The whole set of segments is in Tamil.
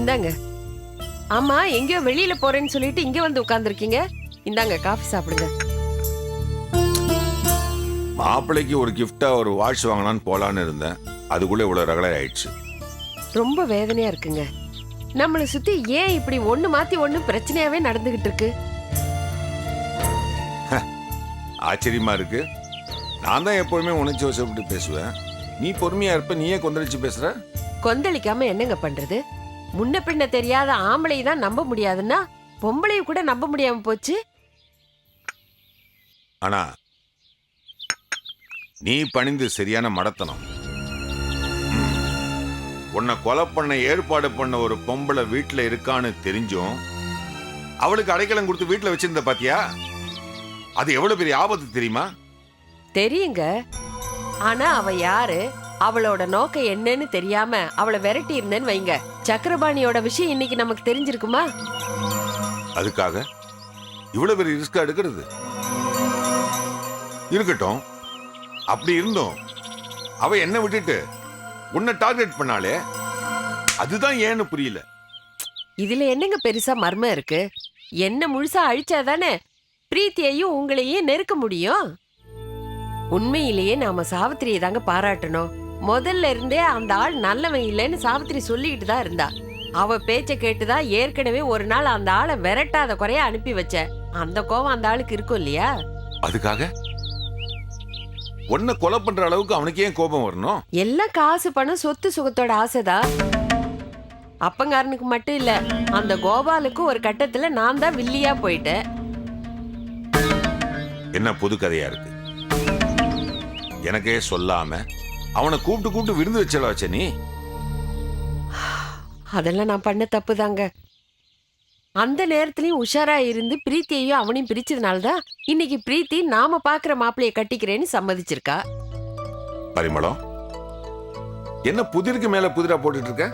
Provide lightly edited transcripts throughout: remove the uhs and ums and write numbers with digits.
இந்தாங்க. ஆமா, எங்கேயோ வெளியில போறேன்னு சொல்லிட்டு இங்க வந்து உட்கார்ந்துருக்கீங்க. இந்தாங்க காஃபி சாப்பிடுங்க. மாப்பிள்ளைக்கு ஒரு கிஃப்டா ஒரு வாட்ச் வாங்கலான்னு போலான்னு இருந்தேன். அதுக்குள்ள இவ்வளவு ரகலை ஆயிடுச்சு. ரொம்ப வேதனையா இருக்குங்க. நம்மளை சுத்தி ஏன் இப்படி ஒண்ணு மாத்தி ஒண்ணு பிரச்சனையாவே நடந்துகிட்டு இருக்கு? ஆச்சரியமா இருக்கு. நான் தான் எப்பவுமே உணர்ச்சி வசப்பட்டு பேசுவேன். நீ பொறுமையா இருப்ப, நீயே கொந்தளிச்சு பேசுற. கொந்தளிக்காம என்னங்க பண்றது? முன்ன பின்ன தெரியாத ஆம்பளை தான் நம்ப முடியாதுன்னா பொம்பளைய கூட நம்ப முடியாம போச்சு. ஆனா நீ பணிந்து சரியான மடத்தனம். உன்னை கொலை பண்ண ஏற்பாடு பண்ண ஒரு பொம்பளை வீட்டுல இருக்கான்னு தெரிஞ்சும் அவளுக்கு அடைக்கலம் கொடுத்து வீட்டுல வச்சிருந்த பாத்தியா? அது எவ்வளவு பெரிய ஆபத்து தெரியுமா? தெரியுங்க. ஆனா அவ யாரு, அவளோட நோக்கம் என்னன்னு தெரியாம அவளை விரட்டி இருந்தேன்னு வைங்க, சக்கரபாணியோட விஷயம் இன்னைக்கு நமக்கு தெரிஞ்சிருக்குமா? அதுக்காக இவ்வளவு பெரிய ரிஸ்க் எடுக்கிறது? இருக்கட்டும், அப்படி இருந்தோம் அவ என்ன விட்டுட்டு உன்னை டார்கெட் பண்ணாலே, அதுதான் ஏன்னு புரியல. இதுல என்னங்க பெருசா மர்மம் இருக்கு? என்ன முழுசா அழிச்சாதானே பிரீத்தியையும் உங்களையும் நெருக்க முடியும். உண்மையிலேயே நாம சாவித்திரியை தாங்க பாராட்டணும். முதல்ல இருந்தே அந்த ஆள் நல்லவன் இல்லைன்னு சாவித்திரி சொல்லிக்கிட்டு தான் இருந்தா. அவ பேச்ச கேட்டுதான் ஏற்கனவே ஒரு நாள் அந்த ஆளை விரட்டாத குறைய அனுப்பி வச்ச. அந்த கோவம் அந்த ஆளுக்கு இருக்கும் இல்லையா? அதுக்காக உன்னை கொலை பண்ற அளவுக்கு அவனுக்கு ஏன் கோபம் வரணும்? எல்லாம் காசு பணம் சொத்து சுகத்தோட ஆசைதான். அப்பங்காரனுக்கு மட்டும் இல்ல, அந்த கோபாலுக்கும் ஒரு கட்டத்துல நான் தான் வில்லியா போயிட்டேன். என்ன புது கதையா இருக்கு? எனக்கே சொல்லாம அவனை கூப்பிட்டு கூப்பிட்டு விருந்து வச்சல வச்ச நீ. அதெல்லாம் நான் பண்ண தப்பு தாங்க. அந்த நேரத்திலயும் உஷாரா இருந்து பிரீத்தியையும் அவனையும் பிரிச்சதுனாலதான் இன்னைக்கு பிரீத்தி நாம பாக்குற மாப்பிளைய கட்டிக்கிறேன்னு சம்மதிச்சிருக்கா. பரிமளம், என்ன புதிருக்கு மேல புதிரா போட்டுட்டு இருக்க?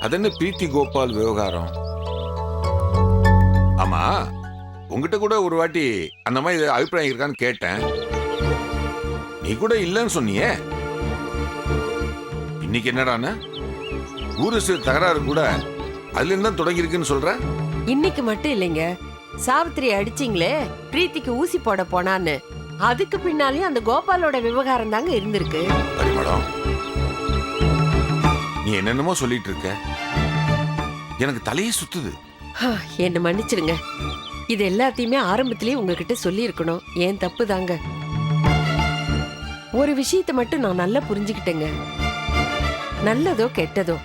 அதென்ன பிரீத்தி கோபால் விவகாரம்? ஆமா, உங்ககிட்ட கூட ஒரு வாட்டி அந்த மாதிரி அபிப்பிராயம் இருக்கான்னு கேட்டேன். நீ கூட இல்லைன்னு சொன்னியே. இன்னைக்கு என்னடான்னு ஊரு தகராறு கூட அதுல இருந்தா தொடங்கி இருக்குன்னு சொல்ற. இன்னைக்கு மட்டும் இல்லைங்க, சாவித்திரி அடிச்சிங்களே பிரீத்திக்கு ஊசி போட போனான்னு, அதுக்கு பின்னாலேயும் அந்த கோபாலோட விவகாரம் தாங்க இருந்திருக்கு. பரிமளம், நீ என்னென்னமோ சொல்லிட்டு இருக்க, எனக்கு தலையே சுத்துது. என்ன மன்னிச்சிருங்க. இது எல்லாத்தையுமே ஆரம்பத்திலேயே உங்ககிட்ட சொல்லி இருக்கணும். ஏன் தப்பு தாங்க. ஒரு விஷயத்தை மட்டும் நான் நல்லா புரிஞ்சுக்கிட்டேங்க. நல்லதோ கெட்டதோ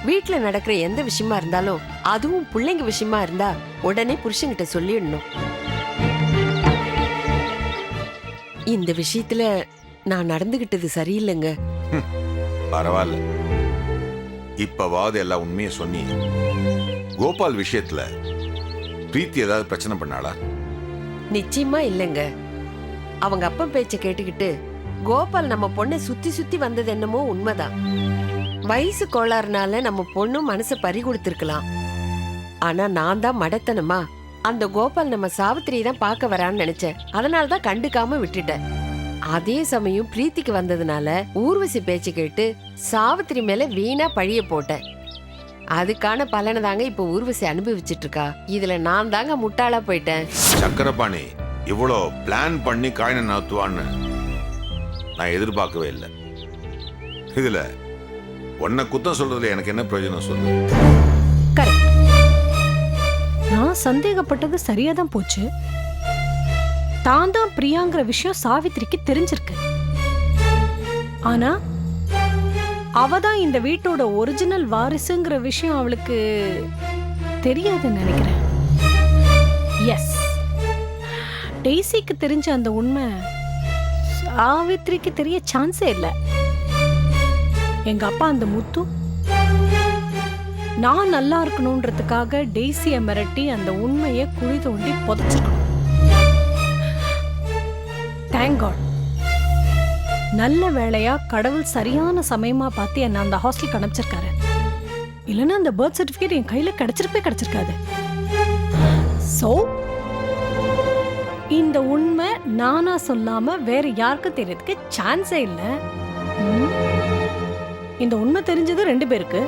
வீட்டுல நடக்கிற எந்த விஷயமா இருந்தாலும், அதுவும் பிள்ளைங்க விஷயமா இருந்தா உடனே புருஷன்கிட்ட சொல்லிடணும். இந்த விஷயத்துல நான் நடந்துகிட்டது சரியில்லைங்க. பரவாயில்ல, இப்பவாது எல்லாம் உண்மையை சொன்னி. கோபால் விஷயத்துல பிரீத்தி ஏதாவது பிரச்சனை பண்ணாளா? நிச்சயமா இல்லைங்க. அவங்க அப்பா பேச்ச கேட்டுக்கிட்டு கோபால் நம்ம பொண்ணை சுத்தி சுத்தி வந்தது என்னமோ உண்மைதான். வயசு கோளாறுனால நம்ம பொண்ணும் மனசை பறி கொடுத்திருக்கலாம். ஆனா நான் தான் மடத்தனமா அந்த கோபால் நம்ம சாவித்திரி தான் பார்க்க வரான்னு நினைச்சேன். அதனாலதான் கண்டுக்காம விட்டுட்டேன். அதே சமயம் பிரீத்திக்கு வந்ததுனால ஊர்வசி பேச்சு கேட்டு சாவித்திரி மேல வீணா பழிய போட்டேன். அதுக்கான பலனை தாங்க இப்ப ஊர்வசி அனுபவிச்சுட்டு இருக்கா. இதுல நான் தாங்க முட்டாளா போயிட்டேன். சக்கரபாணி இவ்வளோ பிளான் பண்ணி காயினை நகர்த்துவான்னு நான் எதிர்பார்க்கவே இல்லை. இதுல உன்னை குத்தம் சொல்றதுல எனக்கு என்ன பிரயோஜனம் சொல்லு? கரெக்ட். நான் சந்தேகப்பட்டது சரியாதான் போச்சு. தான் தான் பிரியாங்கிற விஷயம் சாவித்திரிக்கு தெரிஞ்சிருக்கு. ஆனா அவதான் இந்த வீட்டோட ஒரிஜினல் வாரிசுங்கிற விஷயம் அவளுக்கு தெரியாதுன்னு நினைக்கிறேன். எஸ், டெய்ஸிக்கு தெரிஞ்ச அந்த உண்மை சாவித்திரிக்கு தெரிய சான்ஸே இல்லை. எங்க அப்பா அந்த முத்து நான் நல்லா இருக்கணும்ன்றதுக்காக டெய்ஸியை மிரட்டி அந்த உண்மையை குழி தோண்டி புதைச்சிருக்கணும். தேங்க் காட், நல்ல வேளையா கடவுள் சரியான சமயமா பார்த்து என்ன அந்த ஹாஸ்டலுக்கு அனுப்பிச்சிருக்காரு. இல்லைன்னா அந்த பர்த் சர்டிபிகேட் என் கையில கிடைச்சிருக்காது. சோ இந்த உண்மை நானா சொல்லாம வேற யாருக்கும் தெரியறதுக்கு சான்ஸே இல்லை. இந்த உண்மை தெரிஞ்சது 2 பேருக்கு.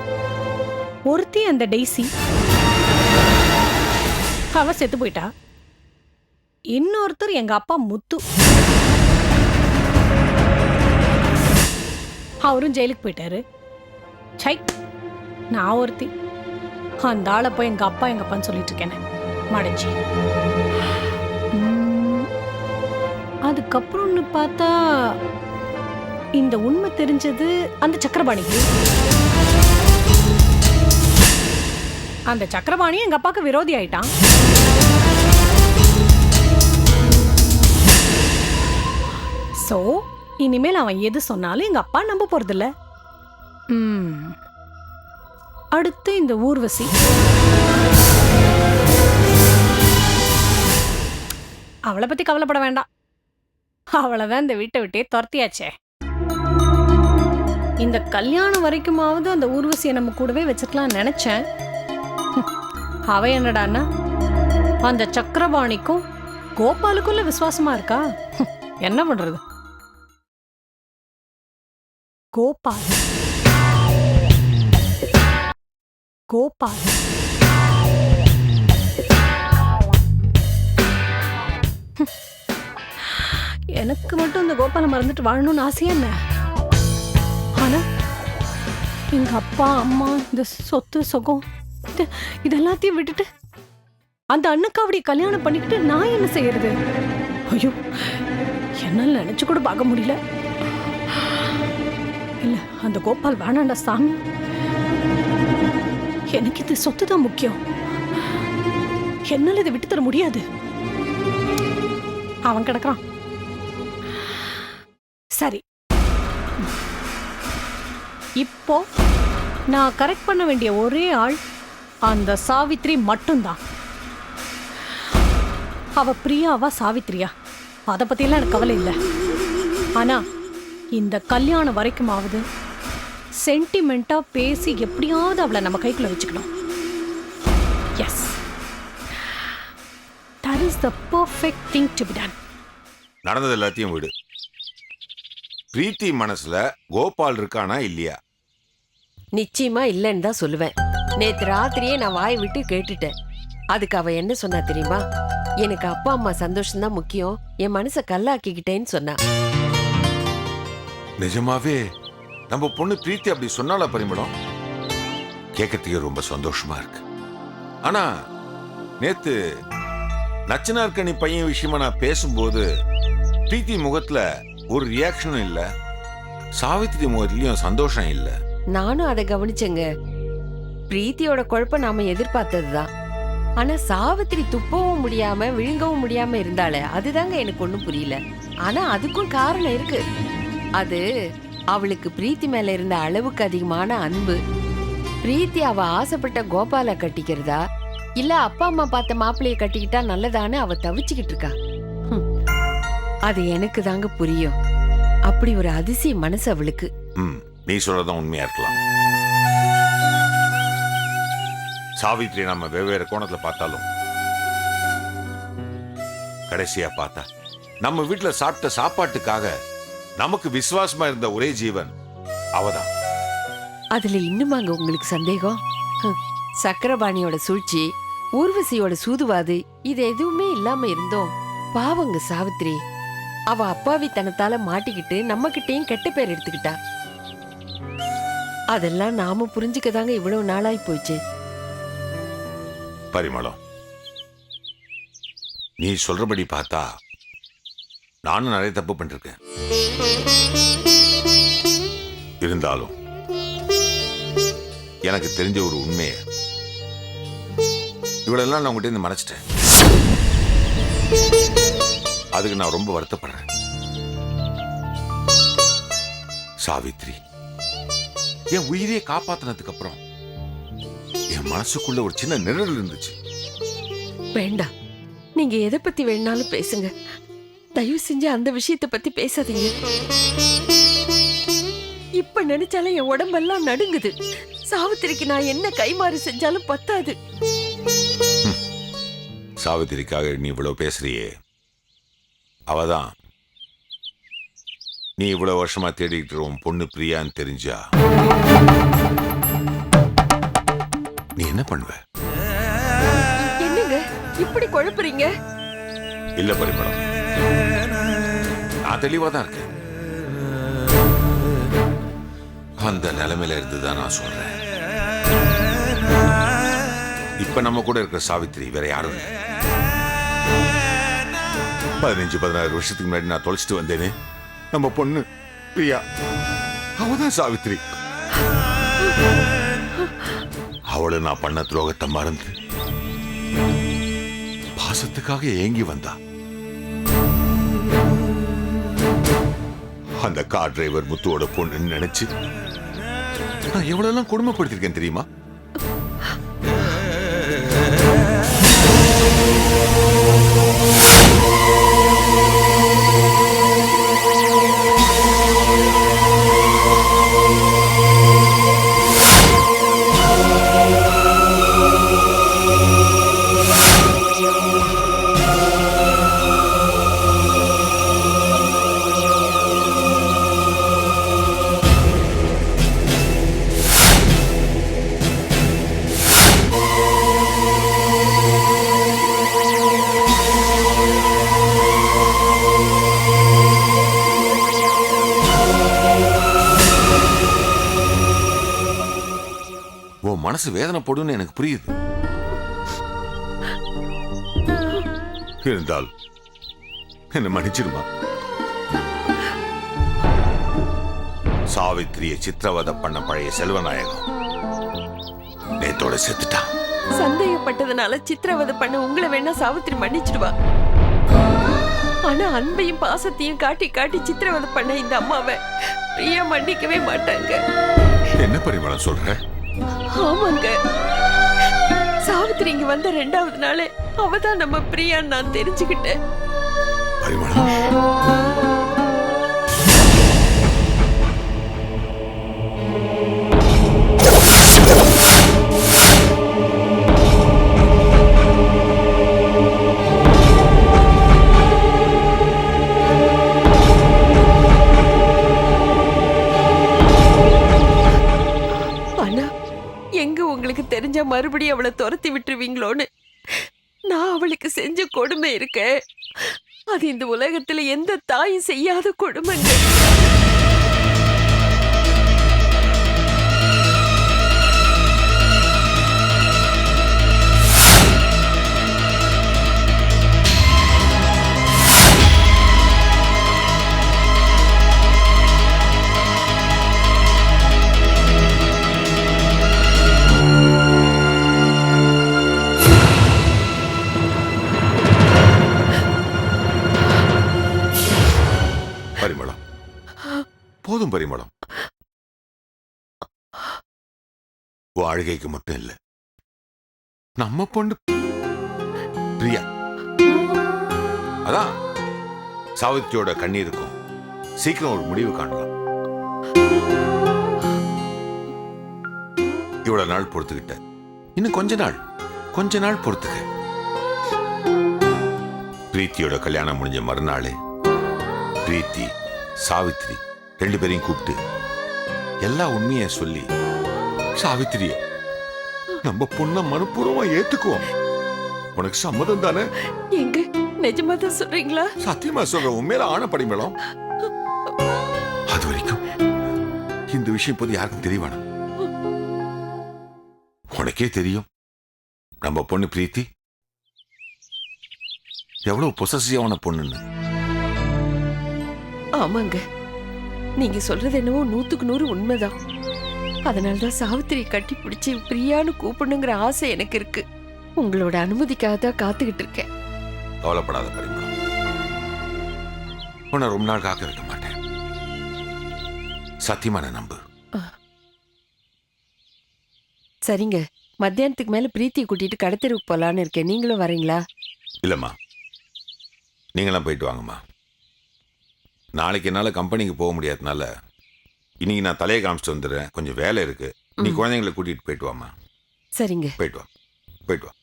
ஒருத்தி அந்த டெய்ஸி, அவ செத்து போயிட்டா. இன்னொருத்தர் எங்க அப்பா முத்து, அவரும் ஜெயிலுக்கு போயிட்டாரு. சை, நான் ஒருத்தி அந்த ஆளை போய் எங்க அப்பா எங்க அப்பான்னு சொல்லிட்டு இருக்கேன் மடைச்சி. அதுக்கப்புறம்னு பார்த்தா இந்த உண்மை தெரிஞ்சது அந்த சக்கரபாணிக்கு. அந்த சக்கரபாணி எங்க அப்பாக்கு விரோதி ஆயிட்டான். சோ இனிமேல் அவன் எது சொன்னாலும் எங்க அப்பா நம்ப போறதில்ல. அடுத்து இந்த ஊர்வசி, அவளை பத்தி கவலைப்பட வேண்டாம். அவளைதான் இந்த வீட்டை விட்டே துரத்தியாச்சே. இந்த கல்யாணம் வரைக்குமாவது அந்த ஊர்வசியை நம்ம கூடவே வச்சுக்கலாம் நினைச்சேன். அவ என்னடான்னா அந்த சக்கரபாணிக்கும் கோபாலுக்குள்ள விசுவாசமா இருக்கா. என்ன பண்றது? கோபால் கோபால் எனக்கு மட்டும் இந்த கோபாலை மறந்துட்டு வாழணும்னு ஆசையா என்ன? ஆனா எங்க அப்பா அம்மா இந்த சொத்து சொகம் இதெல்லாத்தையும் விட்டுட்டு அந்த அண்ணுக்காவடி கல்யாணம் பண்ணிக்கிட்டு நான் என்ன செய்யறது? ஐயோ, என்னால நினைச்சு கூட பார்க்க முடியல. இல்ல, அந்த கோபால் வேணாண்டா சாமி. எனக்கு இந்த சொத்து தான் முக்கியம். என்னால இதை விட்டு தர முடியாது. அவன் கிடக்குறான். சரி, இப்போ நான் கரெக்ட் பண்ண வேண்டிய ஒரே ஆள் அந்த சாவித்ரி மட்டும்தான். அவ பிரியாவா சாவித்ரியா அதை பத்தியெல்லாம் எனக்கு கவலை இல்லை. ஆனா இந்த கல்யாணம் வரைக்குமாவது சென்டிமெண்டா பேசி எப்படியாவது அவளை நம்ம கைக்குள்ள வச்சுக்கணும். Yes, that is the perfect thing to be done. நடந்தது எல்லாத்தையும் விடு. பிரீத்தி மனசுல கோபால் இருக்கானா இல்லையா? நிச்சயமா இல்லைன்னு தான் சொல்லுவேன். நேத்து ராத்திரியே நான் வாய் விட்டு கேட்டுட்டேன். அதுக்கு அவ என்ன சொன்னா தெரியுமா? எனக்கு அப்பா அம்மா சந்தோஷம்தான் முக்கியம், என் மனசை கல்லாக்கிக்கிட்டேன்னு சொன்னா. நிஜமாவே நம்ம பொண்ணு பிரீத்தி அப்படி சொன்னால பரிமளம்? கேட்கறதுக்கே ரொம்ப சந்தோஷமா இருக்கு. ஆனா நேத்து நச்சனார்கனி பையன் விஷயமா நான் பேசும்போது பிரீத்தி முகத்துல ஒரு ரியாக்ஷனும் இல்ல, சாவித்திரி முகத்திலயும் சந்தோஷம் இல்ல. நானும் அதை கவனிச்சேங்க. பிரீத்தியோட குழப்பம் நாம எதிர்பார்த்ததுதான். ஆனா சாவித்திரி துப்பவும் முடியாம விழுங்கவும் முடியாம இருந்தாளே, அதுதாங்க எனக்கு ஒண்ணும் புரியல. ஆனா அதுக்கும் காரணம் இருக்கு. அது அவளுக்கு பிரீத்தி மேல இருந்த அளவுக்கு அதிகமான அன்பு. பிரீத்தி அவ ஆசைப்பட்ட கோபால கட்டிக்கிறதா இல்ல அப்பா அம்மா பார்த்த மாப்பிள்ளைய கட்டிக்கிட்டா நல்லதான்னு அவ தவிச்சுக்கிட்டு இருக்கா. அது எனக்கு தாங்க புரியும். அப்படி ஒரு அதிசய மனசு அவளுக்கு. நீ சொல்றதான் உண்மையா இருக்கலாம். சாவித்ரி நம்ம வெவ்வேறு கோணத்துல பார்த்தாலும் கடைசியா பார்த்தா நம்ம வீட்டுல சாப்பிட்ட சாப்பாட்டுக்காக நமக்கு விசுவாசமா இருந்த ஒரே ஜீவன் அவதான். அதுல இன்னுமாங்க உங்களுக்கு சந்தேகம்? சக்கரபாணியோட சூழ்ச்சி, ஊர்வசியோட சூதுவாது, இது எதுவுமே இல்லாம இருந்தோம். பாவங்க சாவித்ரி, அவ அப்பாவித்தனத்தால மாட்டிக்கிட்டு நம்ம கிட்டேயும் கெட்ட பேர் எடுத்துக்கிட்டா. அதெல்லாம் நாம புரிஞ்சுக்கதாங்க இவ்வளவு நாளாய் போச்சு. பரிமளம், நீ சொல்றபடி பார்த்தா நானும் நிறைய தப்பு பண்ணிருக்கேன். இருந்தாலும் எனக்கு தெரிஞ்ச ஒரு உண்மைய இவளெல்லாம் நான் உங்ககிட்ட இருந்து மறைச்சிட்டேன். அதுக்கு நான் ரொம்ப வருத்தப்படுறேன். சாவித்ரி என் உயிரையே காப்பாத்தினதுக்கு அப்புறம் என் மனசுக்குள்ள ஒரு சின்ன நிழல் இருந்துச்சு. வேண்டாம், நீங்க எதை பத்தி வேணாலும் பேசுங்க. தயவு செஞ்சு அந்த விஷயத்தை பத்தி பேசாதீங்க. இப்ப நினைச்சாலே என் உடம்பெல்லாம் நடுங்குது. சாவித்திரிக்கு நான் என்ன கைமாறு செஞ்சாலும் பத்தாது. சாவித்திரிக்காக நீ இவ்வளவு பேசுறியே, அவதான் நீ இவ்வளவு வருஷமா தேடிட்டு உன் பொண்ணு பிரியான்னு தெரிஞ்சா நீ என்ன பண்ணுவ? என்னங்க இப்படி குழப்புறீங்க? இல்ல பரிமளம், நான் தெளிவா தான் இருக்கேன். அந்த நிலைமையில இருந்துதான் நான் சொல்றேன். இப்ப நம்ம கூட இருக்கிற சாவித்திரி வேற யாரும் இல்லை. 15-16 வருஷத்துக்கு முன்னாடி நான் தொலைச்சிட்டு வந்தேனே நம்ம பொண்ணு பிரியா, அவதான் சாவித்திரி. அவளை நான் பண்ண துரோகத்தை மறந்து பாசத்துக்காக ஏங்கி வந்தா. அந்த கார் டிரைவர் முத்துவோட பொண்ணுன்னு நினைச்சு நான் எவ்வளவு கொடுமைப்படுத்திருக்கேன் தெரியுமா? மனசு வேதனைப்படுன்னு எனக்கு புரியுது. இருந்தால் என்ன மன்னிச்சிருமா. சாவித்திரியை சித்திரவதை பண்ண பழைய செல்வநாயகம் நேத்தோட செத்துட்டான். சந்தேகப்பட்டதுனால சித்திரவதை பண்ண உங்களை வேணா சாவித்திரி மன்னிச்சிடுவா. ஆனா அன்பையும் பாசத்தையும் காட்டி காட்டி சித்திரவதை பண்ண இந்த அம்மாவை பிரியா மன்னிக்கவே மாட்டாங்க. என்ன பரிமளம் சொல்ற? ஆமாங்க, சாவித்திரி இங்க வந்த 2வது நாளே அவதான் நம்ம பிரியான்னு நான் தெரிஞ்சுக்கிட்டேன். பரிமளம், உங்களுக்கு தெரிஞ்ச மறுபடியும் அவளை துரத்தி விட்டுருவீங்களோன்னு நான் அவளுக்கு செஞ்ச கொடுமை இருக்க. அது இந்த உலகத்துல எந்த தாயும் செய்யாத கொடுமைங்க. பரிமளம், போதும் பரிமளம். வாழ்கைக்கு மட்டும் இல்ல, நம்ம பொண்ணு பிரியா, அதான் சாவித்திரியோட கண்ணீருக்கும் சீக்கிரம் ஒரு முடிவு காணலாம். இவ்வளவு நாள் பொறுத்துக்கிட்ட, இன்னும் கொஞ்ச நாள் பொறுத்துக்க. பிரீத்தியோட கல்யாணம் முடிஞ்ச மறுநாளே பிரீத்தி, சாவித்திரி 2 பேரையும் கூப்பிட்டு எல்லா உண்மையை சொல்லி சாவித்திரிய நம்ம பொண்ண மனப்பூர்வமா ஏத்துக்குவோம். உனக்கு சம்மதம் தானே? எங்க நிஜமாதான் சொல்றீங்களா? சத்தியமா சொல்ற, உண்மையில ஆன படிமளம். அது வரைக்கும் இந்த விஷயம் போது யாருக்கும் தெரிய வேணாம். உனக்கே தெரியும் நம்ம பொண்ணு பிரீத்தி எவ்வளவு பொசசிவான பொண்ணுன்னு. ஆமாங்க, நீங்க சொல்றது என்னவோ 100க்கு 100 உண்மைதான். அதனாலதான் சாவித்திரி கட்டி பிடிச்சி பிரியான்னு கூப்பிடணுங்கிற ஆசை எனக்கு இருக்கு. உங்களோட அனுமதிக்காக தான் காத்துக்கிட்டு இருக்கேன். கவலைப்படாத பரிமளம், உன்னை ரொம்ப நாள் காக்க வைக்க மாட்டேன். சத்தியமான நம்பு. சரிங்க, மத்தியானத்துக்கு மேல பிரீத்தியை கூட்டிட்டு கடத்தெருவுக்கு போலான்னு இருக்கேன். நீங்களும் வரீங்களா? இல்லம்மா, நீங்களாம் போயிட்டு வாங்கம்மா. நாளைக்கு என்னால கம்பெனிக்கு போக முடியாதனால இன்னைக்கு நான் தலையை காமிச்சிட்டு வந்துடுறேன். கொஞ்சம் வேலை இருக்கு. நீ குழந்தைங்களை கூட்டிட்டு போயிட்டு வாமா. சரிங்க, போயிட்டு வா.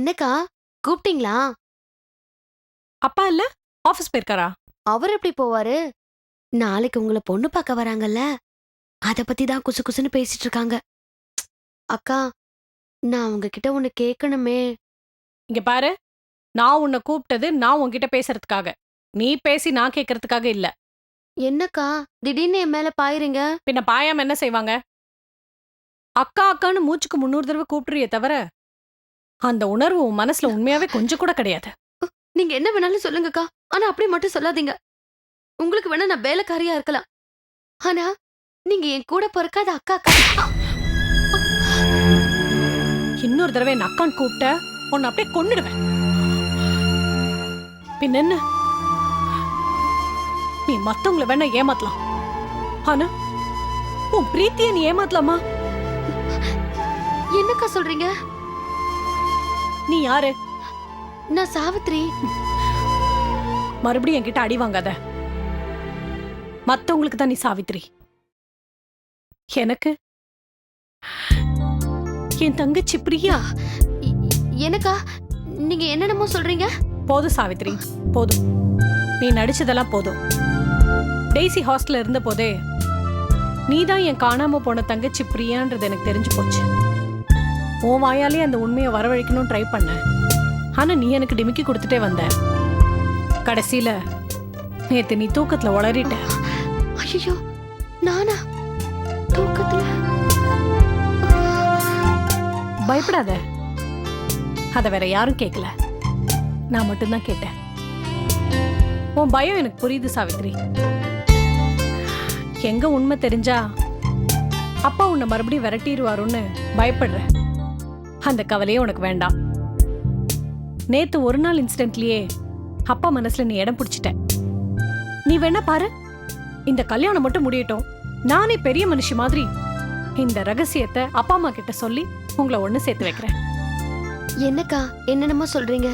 என்னக்கா கூப்பிட்டீங்களா? அப்பா இல்ல ஆபீஸ் போயிருக்காரா? அவர் எப்படி போவாரு? நாளைக்கு உங்களை பொண்ணு பார்க்க வராங்கல்ல, அத பத்தி தான் குசு குசுன்னு பேசிட்டு இருக்காங்க. அக்கா, நான் உங்ககிட்ட ஒண்ணு கேட்கணுமே. இங்க பாரு, நான் உன்னை கூப்பிட்டது நான் உன்கிட்ட பேசுறதுக்காக, நீ பேசி நான் கேட்கறதுக்காக இல்ல. என்னக்கா திடீர்னு என் மேல பாயுறீங்க? பின்ன பாயாம என்ன செய்வாங்க? அக்கா அக்கான்னு மூச்சுக்கு 300 தடவை கூப்பிடுறியே தவிர அந்த உணர்வு உன் மனசுல உண்மையாவே கொஞ்சம் கூட கிடையாது. நீங்க என்ன வேணாலும் சொல்லுங்கக்கா, ஆனா அப்படி மட்டும் சொல்லாதீங்க. உங்களுக்கு வேணா நான் வேலைக்காரியா இருக்கலாம், ஆனா நீங்க என் கூட பிறக்காத அக்கா அக்கா. இன்னொரு தடவை என் அக்கான்னு கூப்பிட்ட உன்னை அப்படியே கொன்னுடுவேன். பின்ன என்ன, நீ மத்தவங்கள வேணா ஏமாத்தலாம், ஆனா உன் பிரீத்திய நீ ஏமாத்தலாமா? என்னக்கா சொல்றீங்க? நீ யாரு? நான் சாவித்ரி. மறுபடியும் என்கிட்ட அடி வாங்காத. மத்தவங்களுக்கு தான் நீ சாவித்ரி, எனக்கு என் தங்கச்சி பிரியா. எனக்கா நீங்க என்னென்னமோ சொல்றீங்க? போதும் சாவித்ரி, போதும். நீ நடிச்சதெல்லாம் போதும். டெய்ஸி ஹாஸ்டல்ல இருந்த போதே நீதான் என் காணாம போன தங்கச்சி பிரியான்றது எனக்கு தெரிஞ்சு போச்சு. உன் வாயாலே அந்த உண்மையை வரவழைக்கணும் ட்ரை பண்ண, ஆனா நீ எனக்கு டிமிக்கி கொடுத்துட்டே வந்த. கடைசியில நேத்து நீ தூக்கத்துல உளறிட்ட. ஐயோ, நானா தூக்கத்துல? பயப்படாத, அத வேற யாரும் கேட்கல, நான் மட்டும்தான் கேட்டேன். உன் பயம் எனக்கு புரியுது சாவித்ரி. எங்க உண்மை தெரிஞ்சா அப்பா உன்னை மறுபடியும் விரட்டிடுவாருன்னு பயப்படுற. அந்த கவலையே உனக்கு வேண்டாம். நேத்து ஒரு நாள் இன்சிடென்ட்லயே அப்பா மனசுல நீ இடம் பிடிச்சிட்ட. நீ வேணா பாரு, இந்த கல்யாணம் மட்டும் முடியட்டும், நானே பெரிய மனுஷி மாதிரி இந்த ரகசியத்தை அப்பா அம்மா கிட்ட சொல்லி உங்களை ஒண்ணு சேர்த்து வைக்கிறேன். என்னக்கா என்னென்னமோ சொல்றீங்க?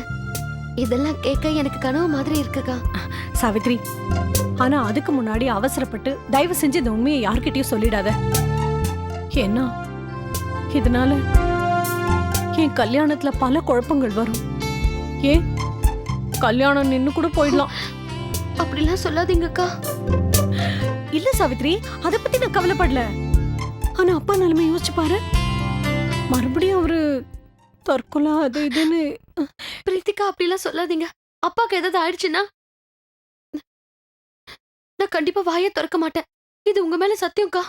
இதெல்லாம் கேட்க எனக்கு கனவு மாதிரி இருக்குக்கா. சாவித்ரி, ஆனா அதுக்கு முன்னாடி அவசரப்பட்டு தயவு செஞ்சு இந்த உண்மையை யார்கிட்டயும் சொல்லிடாத. ஏன்னா இதனால என் கல்யாணத்துல பல குழப்பங்கள் வரும். ஏன் கல்யாணம் நின்னு கூட போயிடலாம். அப்படிலாம் சொல்லாதீங்கக்கா. இல்ல சாவித்ரி, அத பத்தி நான் கவலைப்படல. ஆனா அப்பா நிலைமை யோசிச்சு பாரு, மறுபடியும் அவரு தற்கொலை அது இதுன்னு. பிரீத்திகா அப்படிலாம் சொல்லாதீங்க. அப்பாக்கு ஏதாவது ஆயிடுச்சுன்னா நான் கண்டிப்பா வாயை திறக்க மாட்டேன். இது உங்க மேல சத்தியம்க்கா.